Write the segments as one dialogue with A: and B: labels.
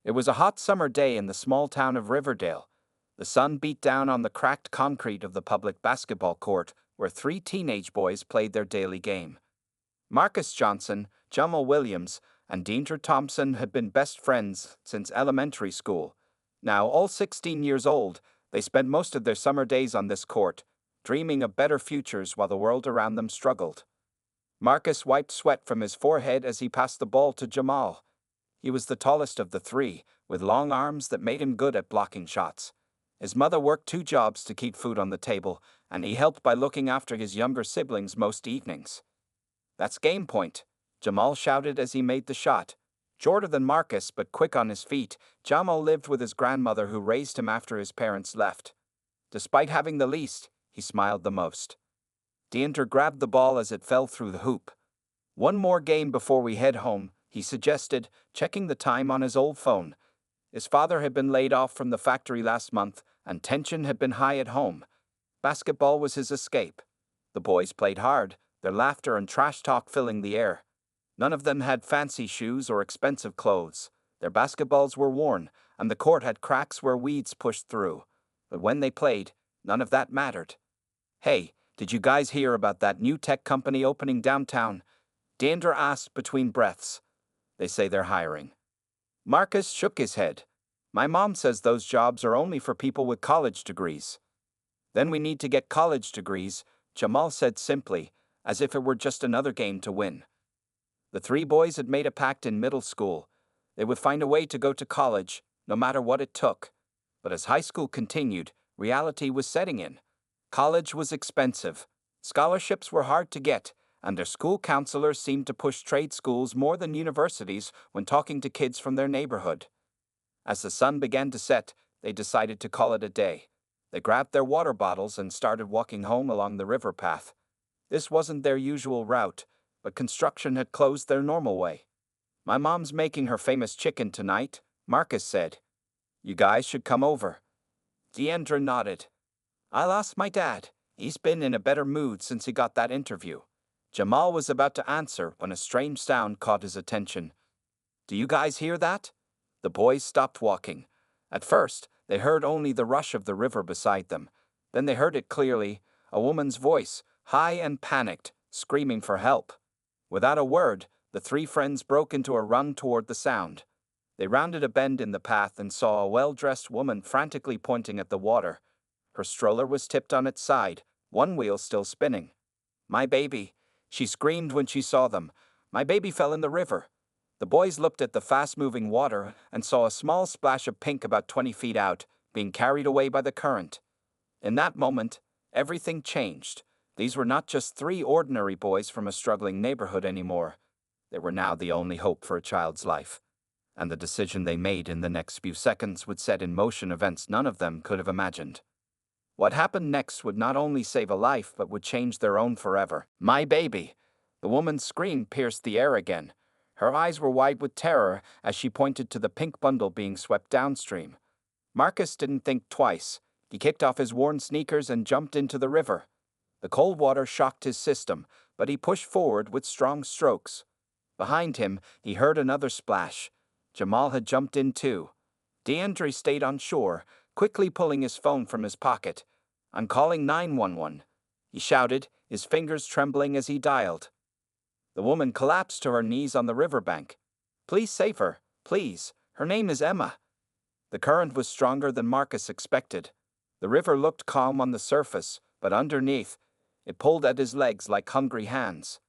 A: It was a hot summer day in the small town of Riverdale. The sun beat down on the cracked concrete of the public basketball court where three teenage boys played their daily game. Marcus Johnson, Jamal Williams, and Deandra Thompson had been best friends since elementary school. Now, all 16 years old, they spent most of their summer days on this court, dreaming of better futures while the world around them struggled. Marcus wiped sweat from his forehead as he passed the ball to Jamal. He was the tallest of the three, with long arms that made him good at blocking shots. His mother worked two jobs to keep food on the table, and he helped by looking after his younger siblings most evenings. "That's game point," Jamal shouted as he made the shot. Shorter than Marcus, but quick on his feet, Jamal lived with his grandmother who raised him after his parents left. Despite having the least, he smiled the most. Deandra grabbed the ball as it fell through the hoop. "One more game before we head home," he suggested, checking the time on his old phone. His father had been laid off from the factory last month, and tension had been high at home. Basketball was his escape. The boys played hard, their laughter and trash talk filling the air. None of them had fancy shoes or expensive clothes. Their basketballs were worn, and the court had cracks where weeds pushed through. But when they played, none of that mattered. "Hey, did you guys hear about that new tech company opening downtown?" Deandra asked between breaths. "They say they're hiring." Marcus shook his head. "My mom says those jobs are only for people with college degrees." "Then we need to get college degrees," Jamal said simply, as if it were just another game to win. The three boys had made a pact in middle school. They would find a way to go to college, no matter what it took. But as high school continued, reality was setting in. College was expensive. Scholarships were hard to get, and their school counselors seemed to push trade schools more than universities when talking to kids from their neighborhood. As the sun began to set, they decided to call it a day. They grabbed their water bottles and started walking home along the river path. This wasn't their usual route, but construction had closed their normal way. "My mom's making her famous chicken tonight," Marcus said. "You guys should come over." Deandra nodded. "I'll ask my dad. He's been in a better mood since he got that interview." Jamal was about to answer when a strange sound caught his attention. "Do you guys hear that?" The boys stopped walking. At first, they heard only the rush of the river beside them. Then they heard it clearly, a woman's voice, high and panicked, screaming for help. Without a word, the three friends broke into a run toward the sound. They rounded a bend in the path and saw a well-dressed woman frantically pointing at the water. Her stroller was tipped on its side, one wheel still spinning. "My baby," she screamed when she saw them. "My baby fell in the river." The boys looked at the fast-moving water and saw a small splash of pink about 20 feet out, being carried away by the current. In that moment, everything changed. These were not just three ordinary boys from a struggling neighborhood anymore. They were now the only hope for a child's life. And the decision they made in the next few seconds would set in motion events none of them could have imagined. What happened next would not only save a life but would change their own forever. "My baby!" The woman's scream pierced the air again. Her eyes were wide with terror as she pointed to the pink bundle being swept downstream. Marcus didn't think twice. He kicked off his worn sneakers and jumped into the river. The cold water shocked his system, but he pushed forward with strong strokes. Behind him, he heard another splash. Jamal had jumped in too. Deandre stayed on shore, quickly pulling his phone from his pocket. "I'm calling 911, he shouted, his fingers trembling as he dialed. The woman collapsed to her knees on the riverbank. "Please save her, please. Her name is Emma." The current was stronger than Marcus expected. The river looked calm on the surface, but underneath, it pulled at his legs like hungry hands.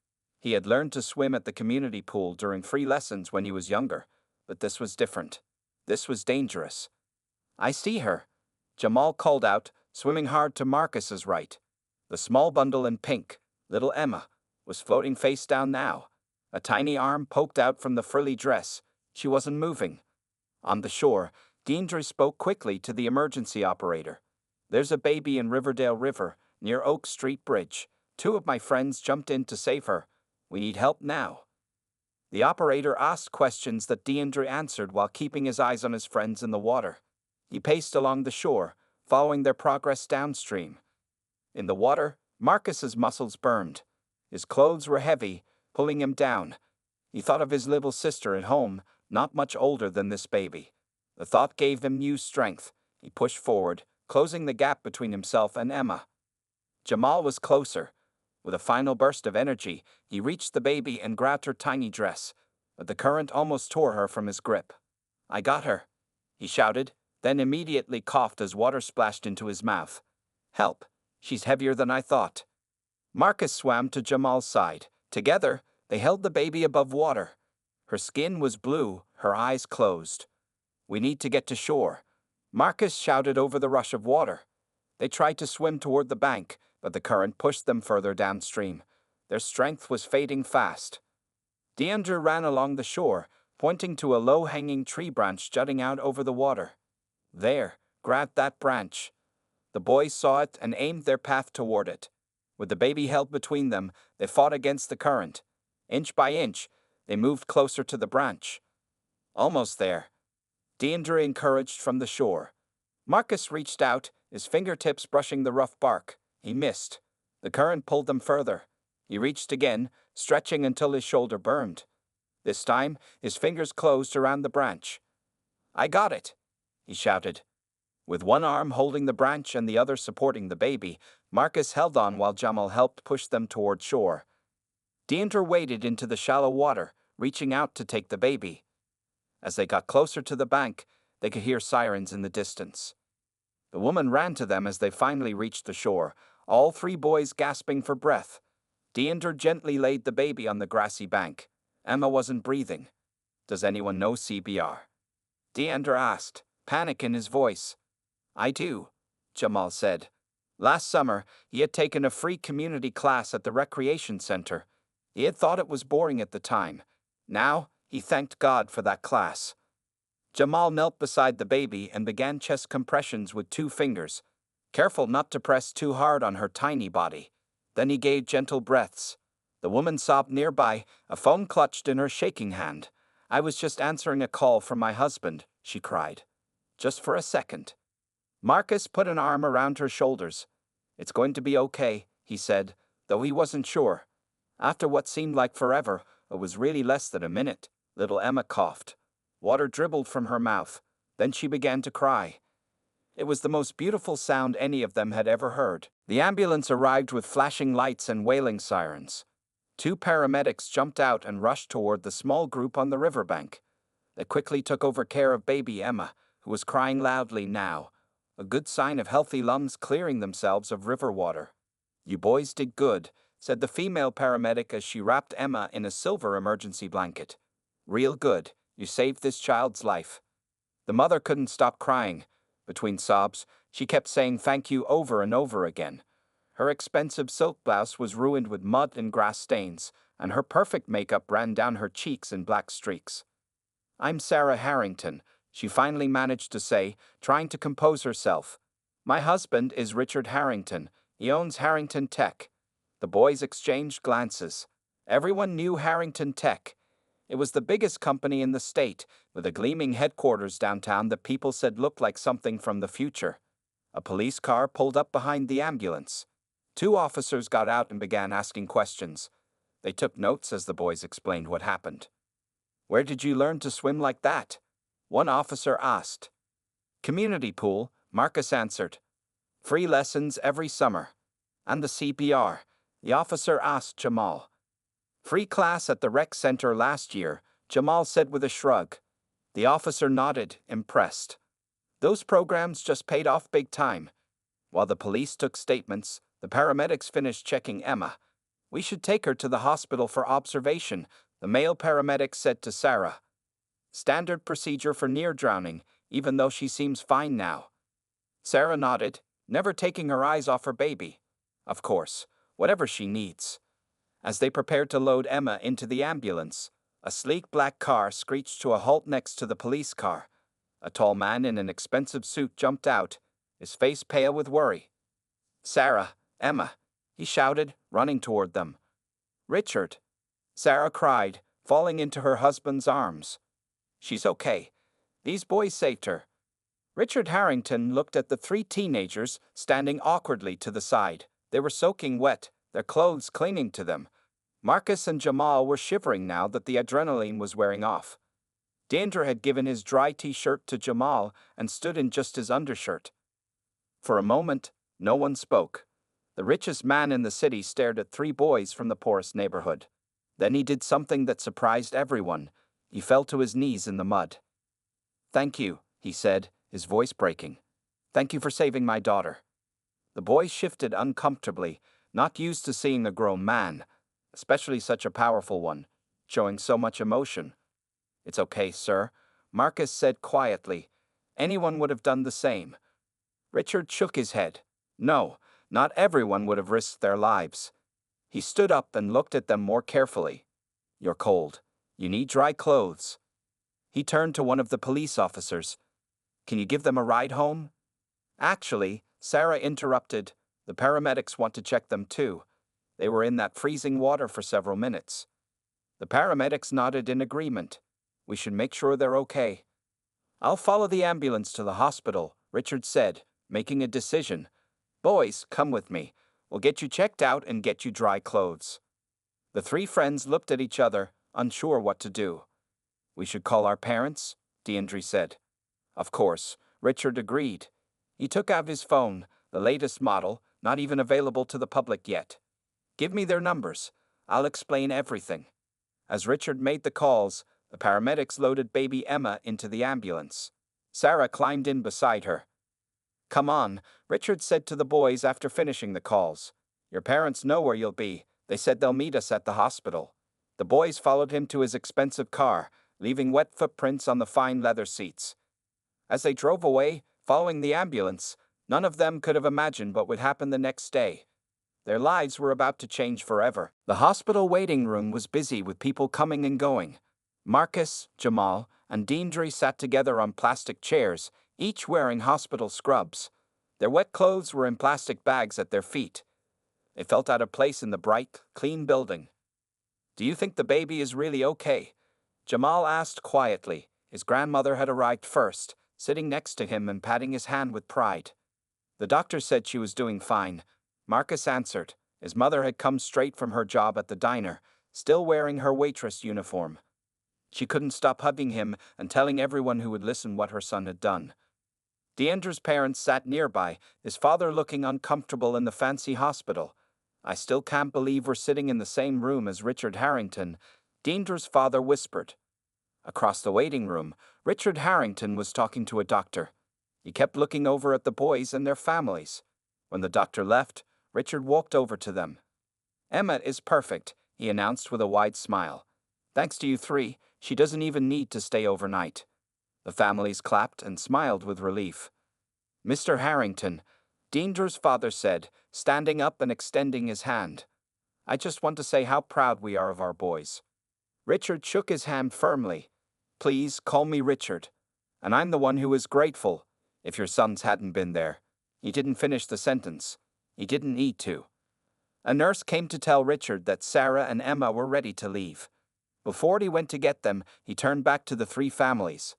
A: He had learned to swim at the community pool during free lessons when he was younger, but this was different. This was dangerous. "I see her," Jamal called out, swimming hard to Marcus's right. The small bundle in pink, little Emma, was floating face down now. A tiny arm poked out from the frilly dress. She wasn't moving. On the shore, Deandre spoke quickly to the emergency operator. "There's a baby in Riverdale River, near Oak Street Bridge. Two of my friends jumped in to save her. We need help now." The operator asked questions that Deandre answered while keeping his eyes on his friends in the water. He paced along the shore, following their progress downstream. In the water, Marcus's muscles burned. His clothes were heavy, pulling him down. He thought of his little sister at home, not much older than this baby. The thought gave him new strength. He pushed forward, closing the gap between himself and Emma. Jamal was closer. With a final burst of energy, he reached the baby and grabbed her tiny dress, but the current almost tore her from his grip. "I got her," he shouted, then immediately coughed as water splashed into his mouth. "Help! She's heavier than I thought." Marcus swam to Jamal's side. Together, they held the baby above water. Her skin was blue, her eyes closed. "We need to get to shore," Marcus shouted over the rush of water. They tried to swim toward the bank, but the current pushed them further downstream. Their strength was fading fast. Deandra ran along the shore, pointing to a low-hanging tree branch jutting out over the water. "There, grab that branch." The boys saw it and aimed their path toward it. With the baby held between them, they fought against the current. Inch by inch, they moved closer to the branch. "Almost there," Deandra encouraged from the shore. Marcus reached out, his fingertips brushing the rough bark. He missed. The current pulled them further. He reached again, stretching until his shoulder burned. This time, his fingers closed around the branch. "I got it," he shouted. With one arm holding the branch and the other supporting the baby, Marcus held on while Jamal helped push them toward shore. Deandra waded into the shallow water, reaching out to take the baby. As they got closer to the bank, they could hear sirens in the distance. The woman ran to them as they finally reached the shore, all three boys gasping for breath. Deandra gently laid the baby on the grassy bank. Emma wasn't breathing. "Does anyone know CPR?" Deandra asked, panic in his voice. "I do," Jamal said. Last summer, he had taken a free community class at the recreation center. He had thought it was boring at the time. Now, he thanked God for that class. Jamal knelt beside the baby and began chest compressions with 2 fingers, careful not to press too hard on her tiny body. Then he gave gentle breaths. The woman sobbed nearby, a phone clutched in her shaking hand. "I was just answering a call from my husband," she cried. "Just for a second." Marcus put an arm around her shoulders. "It's going to be okay," he said, though he wasn't sure. After what seemed like forever, it was really less than a minute. Little Emma coughed. Water dribbled from her mouth. Then she began to cry. It was the most beautiful sound any of them had ever heard. The ambulance arrived with flashing lights and wailing sirens. 2 paramedics jumped out and rushed toward the small group on the riverbank. They quickly took over care of baby Emma, who was crying loudly now, a good sign of healthy lungs clearing themselves of river water. "You boys did good," said the female paramedic as she wrapped Emma in a silver emergency blanket. "Real good. You saved this child's life." The mother couldn't stop crying. Between sobs, she kept saying thank you over and over again. Her expensive silk blouse was ruined with mud and grass stains, and her perfect makeup ran down her cheeks in black streaks. "I'm Sarah Harrington," she finally managed to say, trying to compose herself. "My husband is Richard Harrington. He owns Harrington Tech." The boys exchanged glances. Everyone knew Harrington Tech. It was the biggest company in the state, with a gleaming headquarters downtown that people said looked like something from the future. A police car pulled up behind the ambulance. 2 officers got out and began asking questions. They took notes as the boys explained what happened. "Where did you learn to swim like that?" one officer asked. "Community pool," Marcus answered. "Free lessons every summer." "And the CPR?" the officer asked Jamal. "Free class at the rec center last year," Jamal said with a shrug. The officer nodded, impressed. Those programs just paid off big time. While the police took statements, the paramedics finished checking Emma. "We should take her to the hospital for observation," the male paramedic said to Sarah. "Standard procedure for near drowning, even though she seems fine now." Sarah nodded, never taking her eyes off her baby. "Of course, whatever she needs." As they prepared to load Emma into the ambulance, a sleek black car screeched to a halt next to the police car. A tall man in an expensive suit jumped out, his face pale with worry. "Sarah, Emma," he shouted, running toward them. "Richard," Sarah cried, falling into her husband's arms. "She's okay. These boys saved her." Richard Harrington looked at the 3 teenagers standing awkwardly to the side. They were soaking wet, their clothes clinging to them. Marcus and Jamal were shivering now that the adrenaline was wearing off. Deandra had given his dry t-shirt to Jamal and stood in just his undershirt. For a moment, no one spoke. The richest man in the city stared at three boys from the poorest neighborhood. Then he did something that surprised everyone. He fell to his knees in the mud. "Thank you," he said, his voice breaking. "Thank you for saving my daughter." The boys shifted uncomfortably, not used to seeing a grown man, especially such a powerful one, showing so much emotion. "It's okay, sir," Marcus said quietly. "Anyone would have done the same." Richard shook his head. "No, not everyone would have risked their lives." He stood up and looked at them more carefully. "You're cold. You need dry clothes." He turned to one of the police officers. "Can you give them a ride home?" "Actually," Sarah interrupted, "the paramedics want to check them too. They were in that freezing water for several minutes." The paramedics nodded in agreement. "We should make sure they're okay." "I'll follow the ambulance to the hospital," Richard said, making a decision. "Boys, come with me. We'll get you checked out and get you dry clothes." The three friends looked at each other, unsure what to do. "We should call our parents," Deandre said. Of course, Richard agreed. He took out his phone, the latest model, not even available to the public yet. "Give me their numbers. I'll explain everything." As Richard made the calls, the paramedics loaded baby Emma into the ambulance. Sarah climbed in beside her. "Come on," Richard said to the boys after finishing the calls. "Your parents know where you'll be. They said they'll meet us at the hospital." The boys followed him to his expensive car, leaving wet footprints on the fine leather seats. As they drove away, following the ambulance, none of them could have imagined what would happen the next day. Their lives were about to change forever. The hospital waiting room was busy with people coming and going. Marcus, Jamal, and Deandre sat together on plastic chairs, each wearing hospital scrubs. Their wet clothes were in plastic bags at their feet. They felt out of place in the bright, clean building. "Do you think the baby is really okay?" Jamal asked quietly. His grandmother had arrived first, sitting next to him and patting his hand with pride. "The doctor said she was doing fine," Marcus answered. His mother had come straight from her job at the diner, still wearing her waitress uniform. She couldn't stop hugging him and telling everyone who would listen what her son had done. Deandra's parents sat nearby, his father looking uncomfortable in the fancy hospital. "I still can't believe we're sitting in the same room as Richard Harrington," Deandra's father whispered. Across the waiting room, Richard Harrington was talking to a doctor. He kept looking over at the boys and their families. When the doctor left, Richard walked over to them. "Emma is perfect," he announced with a wide smile. "Thanks to you three, she doesn't even need to stay overnight." The families clapped and smiled with relief. "Mr. Harrington," Deandra's father said, standing up and extending his hand. "I just want to say how proud we are of our boys." Richard shook his hand firmly. "Please call me Richard. And I'm the one who is grateful, if your sons hadn't been there." He didn't finish the sentence. He didn't need to. A nurse came to tell Richard that Sarah and Emma were ready to leave. Before he went to get them, he turned back to the three families.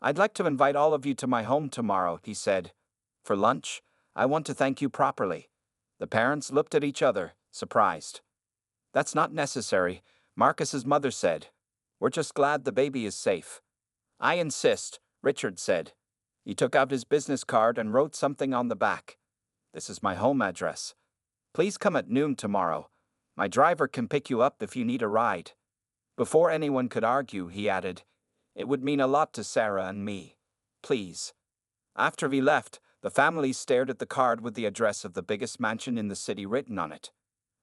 A: "I'd like to invite all of you to my home tomorrow," he said. "For lunch, I want to thank you properly." The parents looked at each other, surprised. "That's not necessary," Marcus's mother said. "We're just glad the baby is safe." "I insist," Richard said. He took out his business card and wrote something on the back. "This is my home address. Please come at noon tomorrow. My driver can pick you up if you need a ride." Before anyone could argue, he added, "It would mean a lot to Sarah and me. Please." After he left, the families stared at the card with the address of the biggest mansion in the city written on it.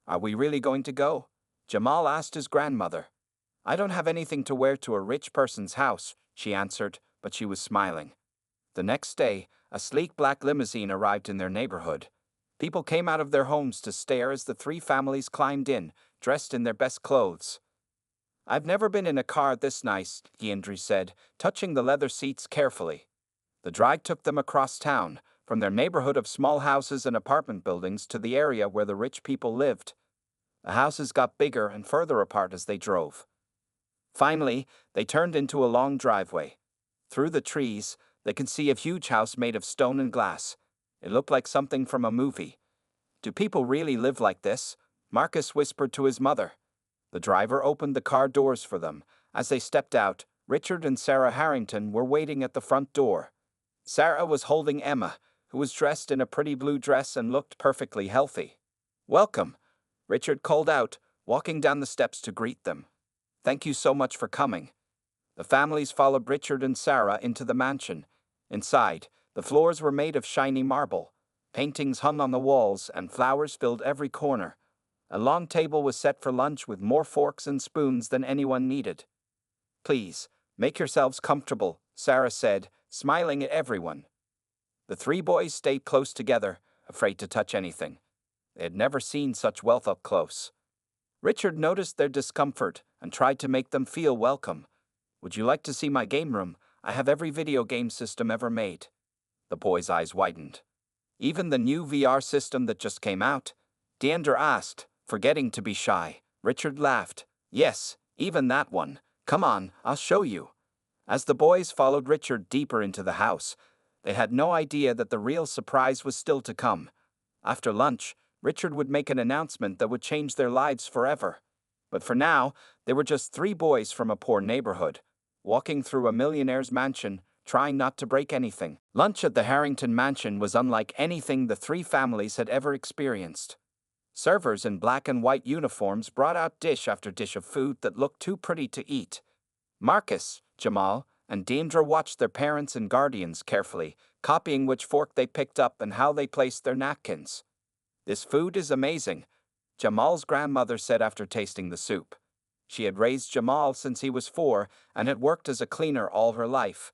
A: "Are we really going to go?" Jamal asked his grandmother. "I don't have anything to wear to a rich person's house," she answered, but she was smiling. The next day, a sleek black limousine arrived in their neighborhood. People came out of their homes to stare as the three families climbed in, dressed in their best clothes. "I've never been in a car this nice," Deandre said, touching the leather seats carefully. The drive took them across town, from their neighborhood of small houses and apartment buildings to the area where the rich people lived. The houses got bigger and further apart as they drove. Finally, they turned into a long driveway. Through the trees, they could see a huge house made of stone and glass. It looked like something from a movie. "Do people really live like this?" Marcus whispered to his mother. The driver opened the car doors for them. As they stepped out, Richard and Sarah Harrington were waiting at the front door. Sarah was holding Emma, who was dressed in a pretty blue dress and looked perfectly healthy. "Welcome," Richard called out, walking down the steps to greet them. "Thank you so much for coming." The families followed Richard and Sarah into the mansion. Inside, the floors were made of shiny marble. Paintings hung on the walls, and flowers filled every corner. A long table was set for lunch with more forks and spoons than anyone needed. "Please, make yourselves comfortable," Sarah said, smiling at everyone. The three boys stayed close together, afraid to touch anything. They had never seen such wealth up close. Richard noticed their discomfort and tried to make them feel welcome. "Would you like to see my game room? I have every video game system ever made." The boys' eyes widened. "Even the new VR system that just came out?" Deandra asked, forgetting to be shy. Richard laughed. "Yes, even that one. Come on, I'll show you." As the boys followed Richard deeper into the house, they had no idea that the real surprise was still to come. After lunch, Richard would make an announcement that would change their lives forever. But for now, they were just three boys from a poor neighborhood, walking through a millionaire's mansion, trying not to break anything. Lunch at the Harrington mansion was unlike anything the three families had ever experienced. Servers in black and white uniforms brought out dish after dish of food that looked too pretty to eat. Marcus, Jamal, and Deandra watched their parents and guardians carefully, copying which fork they picked up and how they placed their napkins. "This food is amazing," Jamal's grandmother said after tasting the soup. She had raised Jamal since he was 4 and had worked as a cleaner all her life.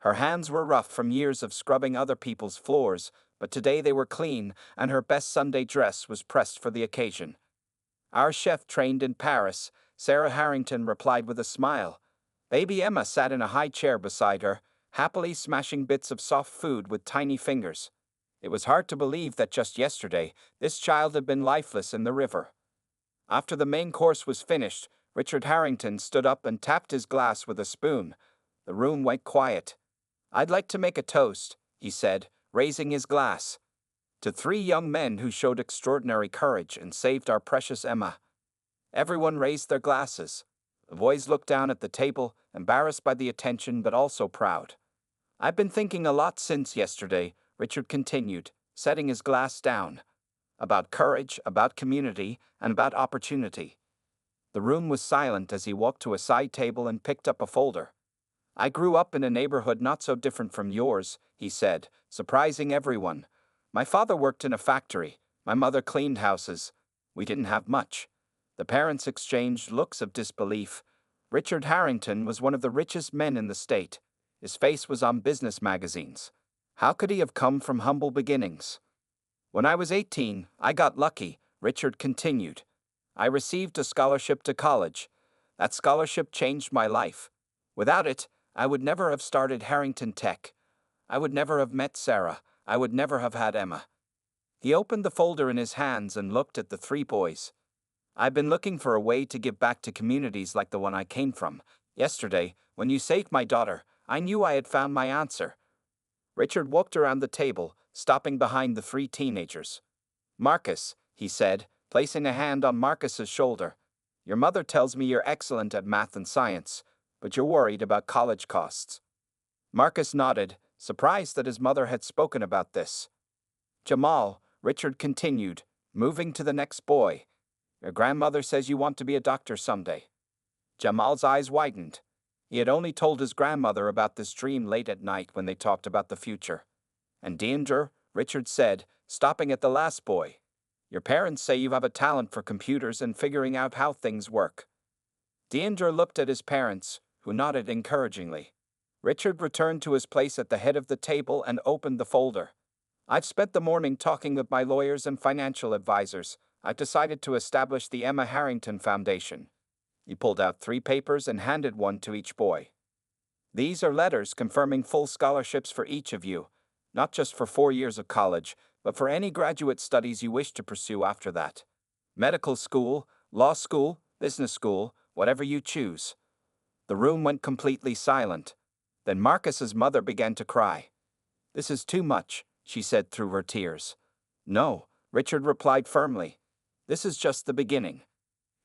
A: Her hands were rough from years of scrubbing other people's floors, but today they were clean, and her best Sunday dress was pressed for the occasion. "Our chef trained in Paris," Sarah Harrington replied with a smile. Baby Emma sat in a high chair beside her, happily smashing bits of soft food with tiny fingers. It was hard to believe that just yesterday, this child had been lifeless in the river. After the main course was finished, Richard Harrington stood up and tapped his glass with a spoon. The room went quiet. "I'd like to make a toast," he said, raising his glass. "To 3 young men who showed extraordinary courage and saved our precious Emma." Everyone raised their glasses. The boys looked down at the table, embarrassed by the attention but also proud. "I've been thinking a lot since yesterday," Richard continued, setting his glass down. "About courage, about community, and about opportunity." The room was silent as he walked to a side table and picked up a folder. "I grew up in a neighborhood not so different from yours," he said, surprising everyone. "My father worked in a factory. My mother cleaned houses. We didn't have much." The parents exchanged looks of disbelief. Richard Harrington was one of the richest men in the state. His face was on business magazines. How could he have come from humble beginnings? "When I was 18, I got lucky," Richard continued. "I received a scholarship to college. That scholarship changed my life. Without it, I would never have started Harrington Tech. I would never have met Sarah. I would never have had Emma." He opened the folder in his hands and looked at the 3 boys. "I've been looking for a way to give back to communities like the one I came from. Yesterday, when you saved my daughter, I knew I had found my answer." Richard walked around the table, stopping behind the 3 teenagers. "Marcus," he said, placing a hand on Marcus's shoulder. "Your mother tells me you're excellent at math and science, but you're worried about college costs." Marcus nodded, surprised that his mother had spoken about this. "Jamal," Richard continued, moving to the next boy. "Your grandmother says you want to be a doctor someday." Jamal's eyes widened. He had only told his grandmother about this dream late at night when they talked about the future. "And Deandra," Richard said, stopping at the last boy. "Your parents say you have a talent for computers and figuring out how things work." Deandra looked at his parents, who nodded encouragingly. Richard returned to his place at the head of the table and opened the folder. "I've spent the morning talking with my lawyers and financial advisors. I've decided to establish the Emma Harrington Foundation." He pulled out 3 papers and handed one to each boy. "These are letters confirming full scholarships for each of you, not just for 4 years of college, but for any graduate studies you wish to pursue after that. Medical school, law school, business school, whatever you choose." The room went completely silent. Then Marcus's mother began to cry. "This is too much," she said through her tears. "No," Richard replied firmly. "This is just the beginning."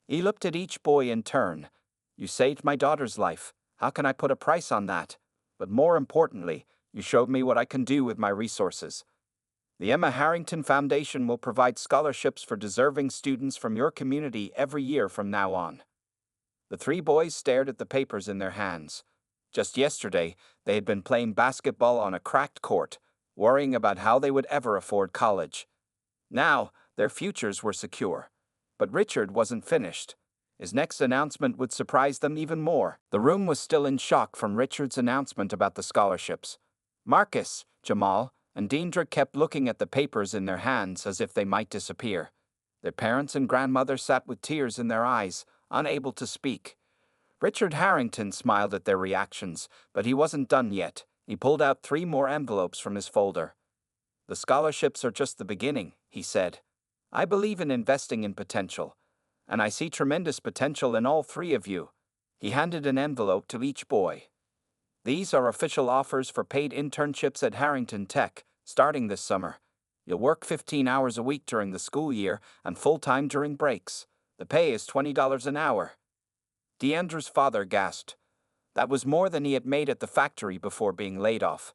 A: He looked at each boy in turn. "You saved my daughter's life. How can I put a price on that? But more importantly, you showed me what I can do with my resources. The Emma Harrington Foundation will provide scholarships for deserving students from your community every year from now on. The three boys stared at the papers in their hands. Just yesterday, they had been playing basketball on a cracked court, worrying about how they would ever afford college. Now, their futures were secure. But Richard wasn't finished. His next announcement would surprise them even more. The room was still in shock from Richard's announcement about the scholarships. Marcus, Jamal, and Deandra kept looking at the papers in their hands as if they might disappear. Their parents and grandmother sat with tears in their eyes, unable to speak. Richard Harrington smiled at their reactions, but he wasn't done yet. He pulled out 3 more envelopes from his folder. "The scholarships are just the beginning," he said. "I believe in investing in potential, and I see tremendous potential in all 3 of you." He handed an envelope to each boy. "These are official offers for paid internships at Harrington Tech, starting this summer. You'll work 15 hours a week during the school year and full-time during breaks. The pay is $20 an hour." Deandra's father gasped. That was more than he had made at the factory before being laid off.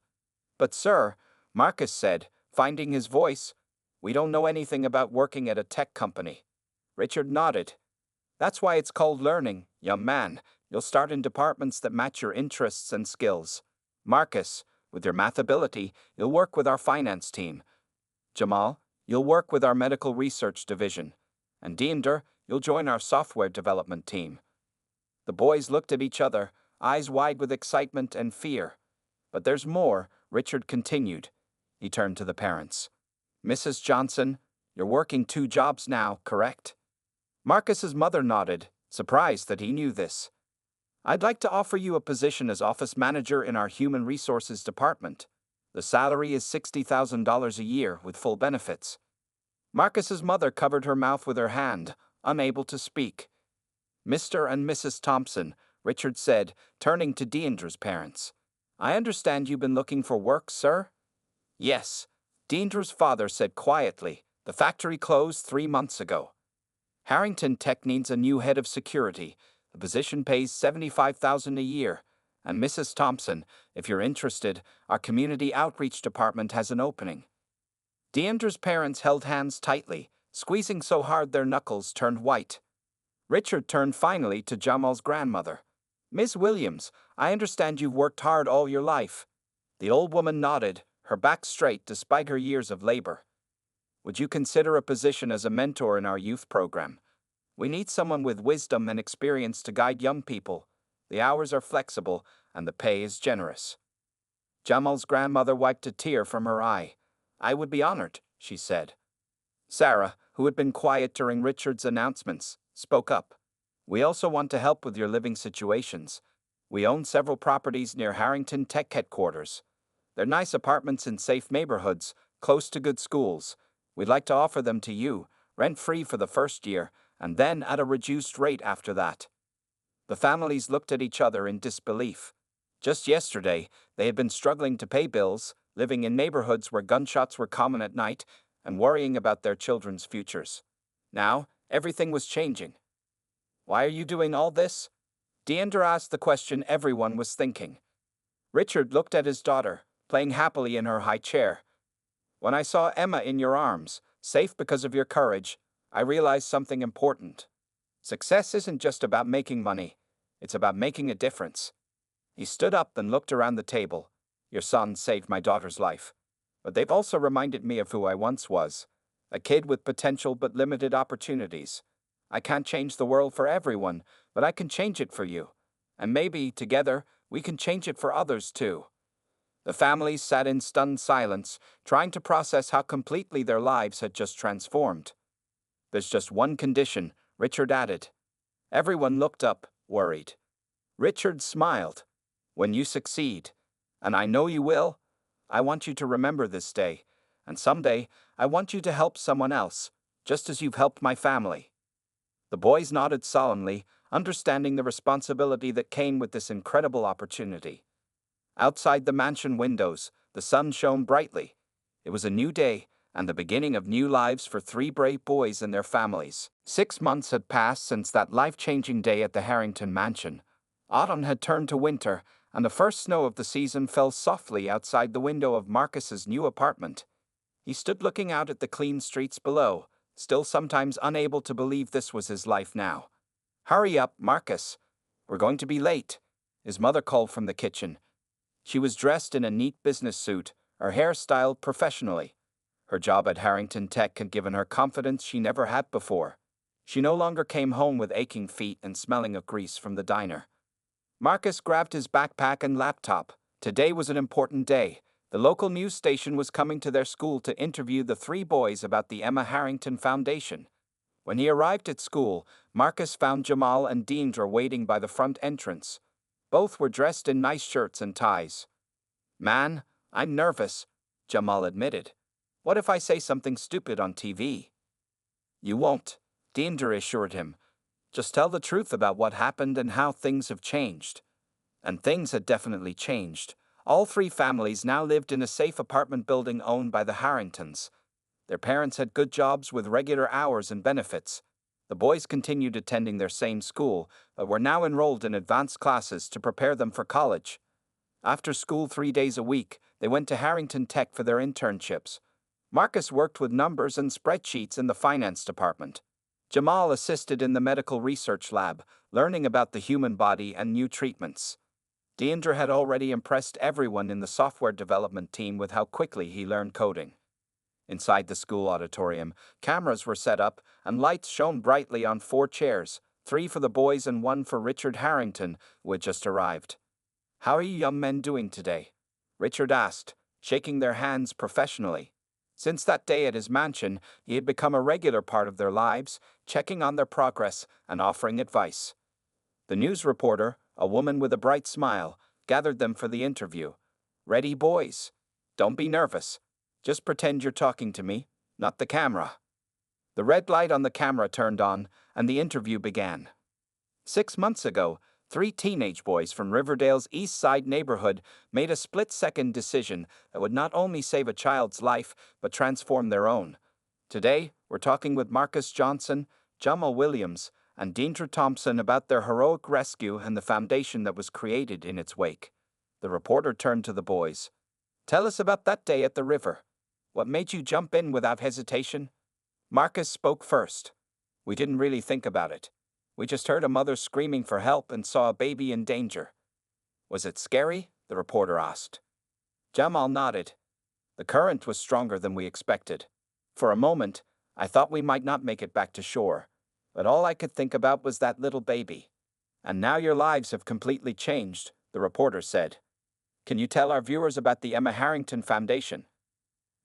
A: "But sir," Marcus said, finding his voice, "we don't know anything about working at a tech company." Richard nodded. "That's why it's called learning, young man. You'll start in departments that match your interests and skills. Marcus, with your math ability, you'll work with our finance team. Jamal, you'll work with our medical research division. And Deandra, you'll join our software development team." The boys looked at each other, eyes wide with excitement and fear. "But there's more," Richard continued. He turned to the parents. "Mrs. Johnson, you're working 2 jobs now, correct?" Marcus's mother nodded, surprised that he knew this. "I'd like to offer you a position as office manager in our human resources department. The salary is $60,000 a year with full benefits." Marcus's mother covered her mouth with her hand, unable to speak. "Mr. and Mrs. Thompson," Richard said, turning to Deandra's parents. "I understand you've been looking for work, sir?" "Yes," Deandra's father said quietly. "The factory closed 3 months ago. Harrington Tech needs a new head of security. The position pays $75,000 a year. And Mrs. Thompson, if you're interested, our community outreach department has an opening." Deandra's parents held hands tightly, squeezing so hard their knuckles turned white. Richard turned finally to Jamal's grandmother. "Miss Williams, I understand you've worked hard all your life." The old woman nodded, her back straight despite her years of labor. "Would you consider a position as a mentor in our youth program? We need someone with wisdom and experience to guide young people. The hours are flexible, and the pay is generous." Jamal's grandmother wiped a tear from her eye. "I would be honored," she said. Sarah, who had been quiet during Richard's announcements, spoke up. "We also want to help with your living situations. We own several properties near Harrington Tech headquarters. They're nice apartments in safe neighborhoods, close to good schools. We'd like to offer them to you, rent-free for the first year, and then at a reduced rate after that." The families looked at each other in disbelief. Just yesterday, they had been struggling to pay bills, living in neighborhoods where gunshots were common at night, and worrying about their children's futures. Now, everything was changing. "Why are you doing all this?" Deandra asked the question everyone was thinking. Richard looked at his daughter, playing happily in her high chair. "When I saw Emma in your arms, safe because of your courage, I realized something important. Success isn't just about making money. It's about making a difference." He stood up and looked around the table. "Your son saved my daughter's life. But they've also reminded me of who I once was. A kid with potential but limited opportunities. I can't change the world for everyone, but I can change it for you. And maybe, together, we can change it for others too." The families sat in stunned silence, trying to process how completely their lives had just transformed. "There's just one condition," Richard added. Everyone looked up, worried. Richard smiled. "When you succeed, and I know you will, I want you to remember this day, and someday I want you to help someone else, just as you've helped my family." The boys nodded solemnly, understanding the responsibility that came with this incredible opportunity. Outside the mansion windows, the sun shone brightly. It was a new day, and the beginning of new lives for 3 brave boys and their families. 6 months had passed since that life-changing day at the Harrington mansion. Autumn had turned to winter, and the first snow of the season fell softly outside the window of Marcus's new apartment. He stood looking out at the clean streets below, still sometimes unable to believe this was his life now. "Hurry up, Marcus. We're going to be late," his mother called from the kitchen. She was dressed in a neat business suit, her hair styled professionally. Her job at Harrington Tech had given her confidence she never had before. She no longer came home with aching feet and smelling of grease from the diner. Marcus grabbed his backpack and laptop. Today was an important day. The local news station was coming to their school to interview the three boys about the Emma Harrington Foundation. When he arrived at school, Marcus found Jamal and Deandra waiting by the front entrance. Both were dressed in nice shirts and ties. "Man, I'm nervous," Jamal admitted. "What if I say something stupid on TV?" "You won't," Deandra assured him. "Just tell the truth about what happened and how things have changed." And things had definitely changed. All three families now lived in a safe apartment building owned by the Harringtons. Their parents had good jobs with regular hours and benefits. The boys continued attending their same school, but were now enrolled in advanced classes to prepare them for college. After school 3 days a week, they went to Harrington Tech for their internships. Marcus worked with numbers and spreadsheets in the finance department. Jamal assisted in the medical research lab, learning about the human body and new treatments. Deandra had already impressed everyone in the software development team with how quickly he learned coding. Inside the school auditorium, cameras were set up and lights shone brightly on 4 chairs, 3 for the boys and 1 for Richard Harrington, who had just arrived. "How are you young men doing today?" Richard asked, shaking their hands professionally. Since that day at his mansion, he had become a regular part of their lives, checking on their progress and offering advice. The news reporter, a woman with a bright smile, gathered them for the interview. "Ready, boys? Don't be nervous. Just pretend you're talking to me, not the camera." The red light on the camera turned on, and the interview began. 6 months ago, 3 teenage boys from Riverdale's East Side neighborhood made a split-second decision that would not only save a child's life, but transform their own. Today, we're talking with Marcus Johnson, Jamal Williams, and Deandra Thompson about their heroic rescue and the foundation that was created in its wake. The reporter turned to the boys. "Tell us about that day at the river. What made you jump in without hesitation?" Marcus spoke first. "We didn't really think about it. We just heard a mother screaming for help and saw a baby in danger." "Was it scary?" the reporter asked. Jamal nodded. "The current was stronger than we expected. For a moment, I thought we might not make it back to shore, but all I could think about was that little baby." "And now your lives have completely changed," the reporter said. "Can you tell our viewers about the Emma Harrington Foundation?"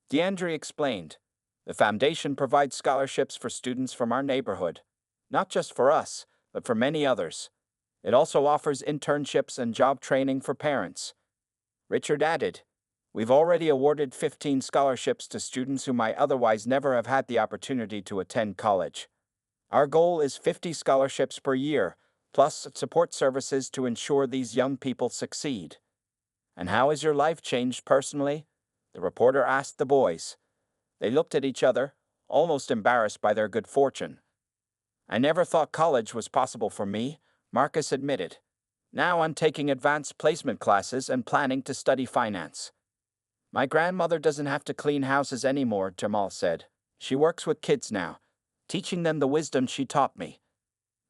A: Deandra explained. "The foundation provides scholarships for students from our neighborhood, not just for us, but for many others. It also offers internships and job training for parents." Richard added, "We've already awarded 15 scholarships to students who might otherwise never have had the opportunity to attend college. Our goal is 50 scholarships per year, plus support services to ensure these young people succeed." "And how has your life changed personally?" the reporter asked the boys. They looked at each other, almost embarrassed by their good fortune. "I never thought college was possible for me," Marcus admitted. "Now I'm taking advanced placement classes and planning to study finance." "My grandmother doesn't have to clean houses anymore," Jamal said. "She works with kids now, teaching them the wisdom she taught me."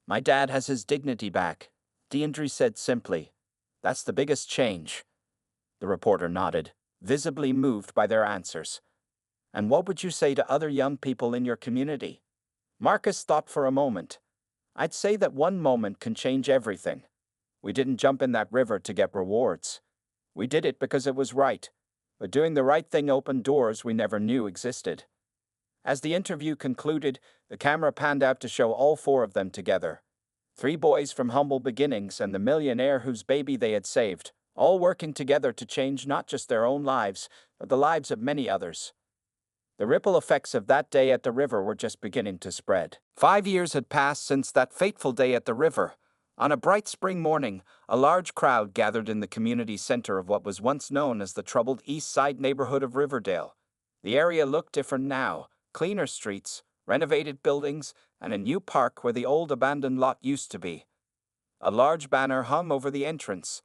A: "My dad has his dignity back," Deandra said simply. "That's the biggest change." The reporter nodded, visibly moved by their answers. "And what would you say to other young people in your community?" Marcus thought for a moment. "I'd say that one moment can change everything. We didn't jump in that river to get rewards. We did it because it was right. But doing the right thing opened doors we never knew existed." As the interview concluded, the camera panned out to show all 4 of them together. 3 boys from humble beginnings and the millionaire whose baby they had saved, all working together to change not just their own lives, but the lives of many others. The ripple effects of that day at the river were just beginning to spread. 5 years had passed since that fateful day at the river. On a bright spring morning, a large crowd gathered in the community center of what was once known as the troubled East Side neighborhood of Riverdale. The area looked different now: cleaner streets, renovated buildings, and a new park where the old abandoned lot used to be. A large banner hung over the entrance.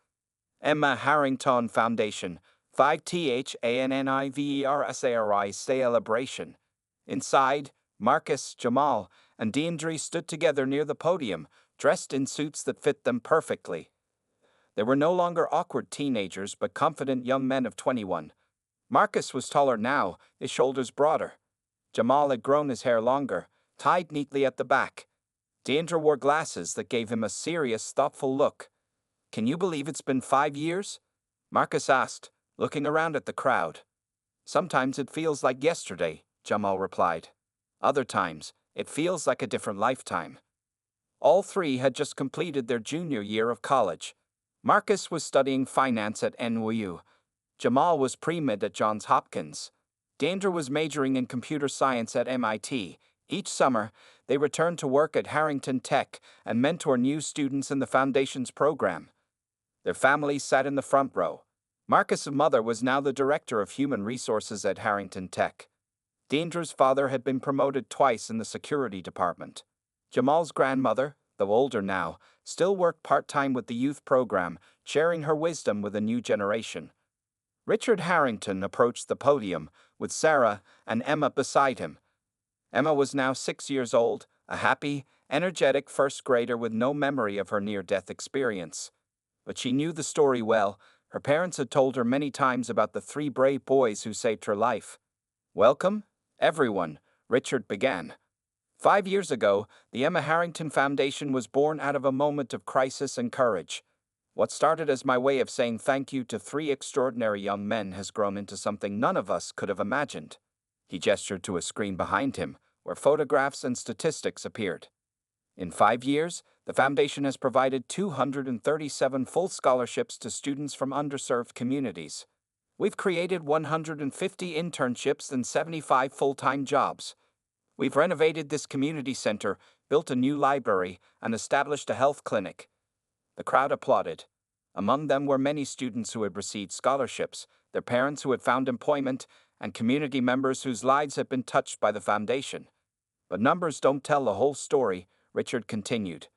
A: Emma Harrington Foundation, 5THANNIVERSARI Celebration. Inside, Marcus, Jamal, and Deandre stood together near the podium, dressed in suits that fit them perfectly. They were no longer awkward teenagers, but confident young men of 21. Marcus was taller now, his shoulders broader. Jamal had grown his hair longer, tied neatly at the back. Deandre wore glasses that gave him a serious, thoughtful look. "Can you believe it's been 5 years?" Marcus asked, looking around at the crowd. "Sometimes it feels like yesterday," Jamal replied. "Other times, it feels like a different lifetime." All three had just completed their junior year of college. Marcus was studying finance at NYU. Jamal was pre-med at Johns Hopkins. Deandre was majoring in computer science at MIT. Each summer, they returned to work at Harrington Tech and mentor new students in the Foundation's program. Their families sat in the front row. Marcus' mother was now the director of human resources at Harrington Tech. Deandre's father had been promoted twice in the security department. Jamal's grandmother, though older now, still worked part-time with the youth program, sharing her wisdom with a new generation. Richard Harrington approached the podium, with Sarah and Emma beside him. Emma was now 6 years old, a happy, energetic first grader with no memory of her near-death experience. But she knew the story well. Her parents had told her many times about the 3 brave boys who saved her life. "Welcome, everyone," Richard began. 5 years ago, the Emma Harrington Foundation was born out of a moment of crisis and courage. What started as my way of saying thank you to 3 extraordinary young men has grown into something none of us could have imagined. He gestured to a screen behind him, where photographs and statistics appeared. In 5 years, the Foundation has provided 237 full scholarships to students from underserved communities. We've created 150 internships and 75 full-time jobs. We've renovated this community center, built a new library, and established a health clinic. The crowd applauded. Among them were many students who had received scholarships, their parents who had found employment, and community members whose lives had been touched by the Foundation. But numbers don't tell the whole story, Richard continued.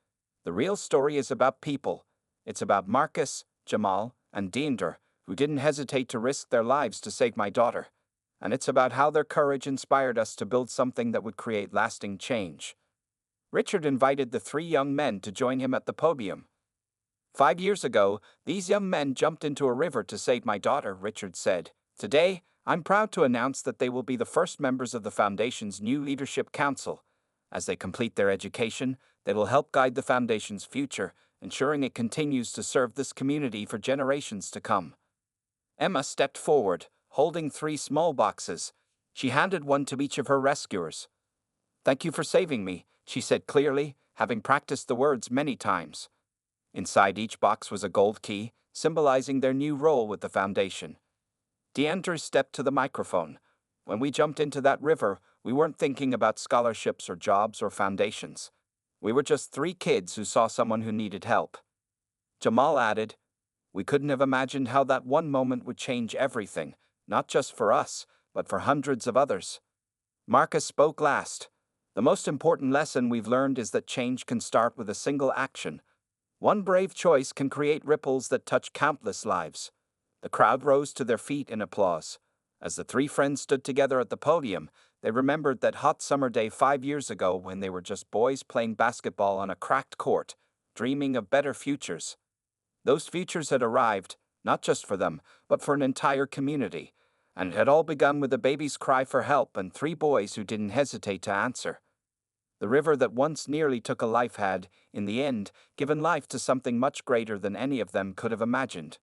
A: The real story is about people. It's about Marcus, Jamal, and Deandre, who didn't hesitate to risk their lives to save my daughter. And it's about how their courage inspired us to build something that would create lasting change. Richard invited the 3 young men to join him at the podium. 5 years ago, these young men jumped into a river to save my daughter, Richard said. Today, I'm proud to announce that they will be the first members of the Foundation's new Leadership Council. As they complete their education, they will help guide the Foundation's future, ensuring it continues to serve this community for generations to come. Emma stepped forward, holding 3 small boxes. She handed one to each of her rescuers. "Thank you for saving me," she said clearly, having practiced the words many times. Inside each box was a gold key, symbolizing their new role with the Foundation. Deandre stepped to the microphone. "When we jumped into that river, we weren't thinking about scholarships or jobs or foundations. We were just 3 kids who saw someone who needed help." Jamal added, "We couldn't have imagined how that one moment would change everything, not just for us, but for hundreds of others." Marcus spoke last. "The most important lesson we've learned is that change can start with a single action. One brave choice can create ripples that touch countless lives." The crowd rose to their feet in applause. As the 3 friends stood together at the podium, they remembered that hot summer day 5 years ago when they were just boys playing basketball on a cracked court, dreaming of better futures. Those futures had arrived, not just for them, but for an entire community, and it had all begun with a baby's cry for help and 3 boys who didn't hesitate to answer. The river that once nearly took a life had, in the end, given life to something much greater than any of them could have imagined.